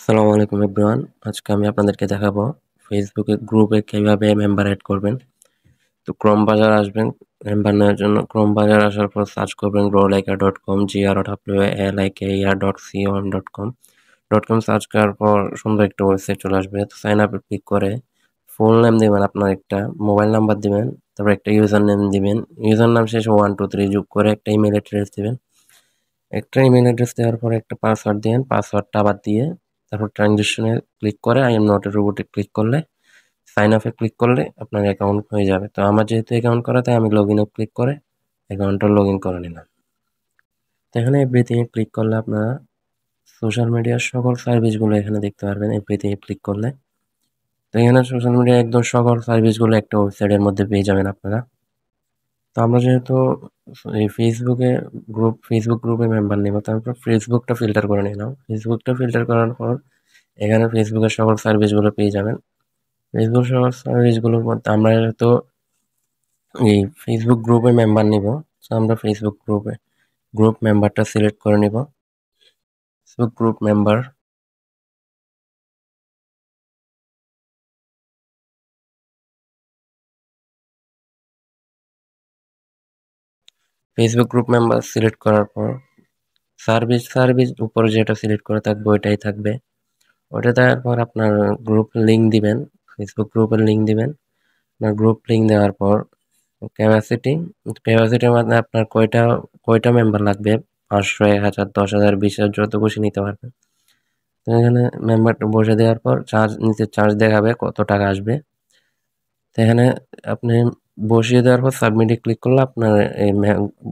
আসসালামু আলাইকুম এভরিওয়ান। আজকে আমি আপনাদেরকে দেখাবো ফেসবুকে গ্রুপে কিভাবে মেম্বার এড করবেন। তো ক্রোম বাজার আসবেন মেম্বার নেওয়ার জন্য। ক্রোম বাজার আসার পর সার্চ করবেন growliker.com growliker.com সার্চ করার পর সুন্দর একটা ওয়েবসাইট চলে আসবে। তো সাইন আপে ক্লিক করে ফুল নেম দিবেন, আপনার একটা মোবাইল নাম্বার দিবেন, তারপর একটা ইউজার নেম দিবেন। ইউজার নাম শেষে 123 যোগ করে একটা ইমেল অ্যাড্রেস দিবেন। একটা ইমেল অ্যাড্রেস দেওয়ার পর একটা পাসওয়ার্ড দিবেন, পাসওয়ার্ডটা আবার দিয়ে তারপর ট্রানজিশনে ক্লিক করে আই এম নট এর রোবটে ক্লিক করলে সাইন আপে ক্লিক করলে আপনার অ্যাকাউন্ট হয়ে যাবে। তো আমার যেহেতু অ্যাকাউন্ট করা তাই আমি লগ ইনে ক্লিক করে অ্যাকাউন্টটা লগ ইন করে নিলাম। তো এখানে এভরিথিং এ ক্লিক করলে আপনারা সোশ্যাল মিডিয়ার সকল সার্ভিসগুলো এখানে দেখতে পারবেন এভরিথিং এ ক্লিক করলে। তো এখানে সোশ্যাল মিডিয়া একদম সকল সার্ভিসগুলো একটা ওয়েবসাইটের মধ্যে পেয়ে যাবেন আপনারা। তো আমরা যেহেতু এই ফেসবুক গ্রুপে মেম্বার নেব, তারপর ফেসবুকটা ফিল্টার করে নিলাম। ফেসবুকটা ফিল্টার করার পর এখানে ফেসবুকের সকল সার্ভিসগুলো পেয়ে যাবেন। ফেসবুক সকল সার্ভিসগুলোর মধ্যে আমরা যেহেতু এই ফেসবুক গ্রুপে মেম্বার নিব, তো আমরা গ্রুপ মেম্বারটা সিলেক্ট করে নিব। Facebook group member, Facebook group member select করার পর সার্ভিস উপরে যেটা সিলেক্ট করা থাকবে ওইটাই থাকবে। ওটা দেওয়ার পর আপনার গ্রুপ লিঙ্ক দিবেন, ফেসবুক গ্রুপের লিঙ্ক দিবেন। আপনার গ্রুপ লিঙ্ক দেওয়ার পর ক্যাপাসিটি ক্যাপাসিটির মধ্যে আপনার কয়টা মেম্বার লাগবে, 500, 1000, 10,000, 20,000 যত খুশি নিতে পারবেন। তো এখানে মেম্বারটা বসে দেওয়ার পর নিচে চার্জ দেখাবে কত টাকা আসবে। তো এখানে আপনি বসিয়ে দেওয়ার পর সাবমিটে ক্লিক করলে আপনার এই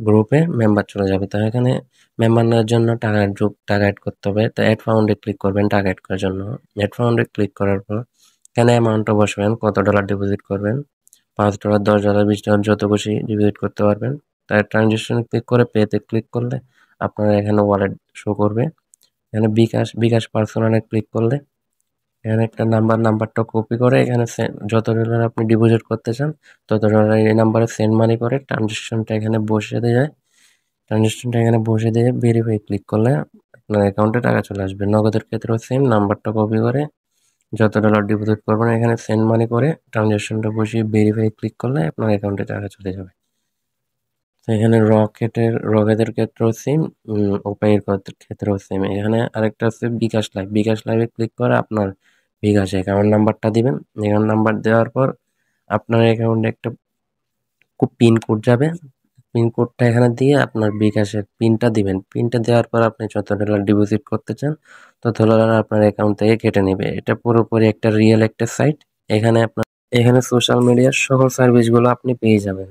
গ্রুপে মেম্বার চলে যাবে। তো এখানে মেম্বার নেওয়ার জন্য টাকা অ্যাড করতে হবে। তো অ্যাড ফাউন্ডে ক্লিক করবেন টাকা অ্যাড করার জন্য। অ্যাড ফাউন্ডে ক্লিক করার পর এখানে অ্যামাউন্টটা বসাবেন, কত ডলার ডিপোজিট করবেন। $5, $10, $20 যত খুশি ডিপোজিট করতে পারবেন। তার ট্রানজেকশনে ক্লিক করে পেতে ক্লিক করলে আপনার এখানে ওয়ালেট শো করবে। এখানে বিকাশ পার্সোনালে ক্লিক করলে এখানে একটা নাম্বারটা কপি করে এখানে যত ডলার আপনি ডিপোজিট করতে চান তত ডলার এই নাম্বারে সেন্ড মানি করে ট্রানজেকশনটা এখানে বসিয়ে দিয়ে ভেরিফাই ক্লিক করলে আপনার অ্যাকাউন্টে টাকা চলে আসবে। নগদের ক্ষেত্রেও সেম, নাম্বারটা কপি করে যত ডলার ডিপোজিট করবেন এখানে সেন্ড মানি করে ট্রানজেকশনটা বসিয়ে ভেরিফাই ক্লিক করলে আপনার অ্যাকাউন্টে টাকা চলে যাবে। তো এখানে রকেটের ক্ষেত্রেও সেম, উপায়ের ক্ষেত্রেও সেম। এখানে আরেকটা আছে বিকাশ লাইভে ক্লিক করে আপনার বিকাশ অ্যাকাউন্ট নাম্বারটা দিবেন। অ্যাকাউন্ট নাম্বার দেওয়ার পর আপনার অ্যাকাউন্টে একটা পিন কোড যাবে। পিন কোডটা এখানে দিয়ে আপনার বিকাশের পিনটা দিবেন। পিনটা দেওয়ার পর আপনি যত ডলার ডিপোজিট করতে চান তত ডলার আপনার অ্যাকাউন্ট থেকে কেটে নেবে। এটা পুরোপুরি একটা রিয়েল একটা সাইট। এখানে সোশ্যাল মিডিয়ার সকল সার্ভিসগুলো আপনি পেয়ে যাবেন।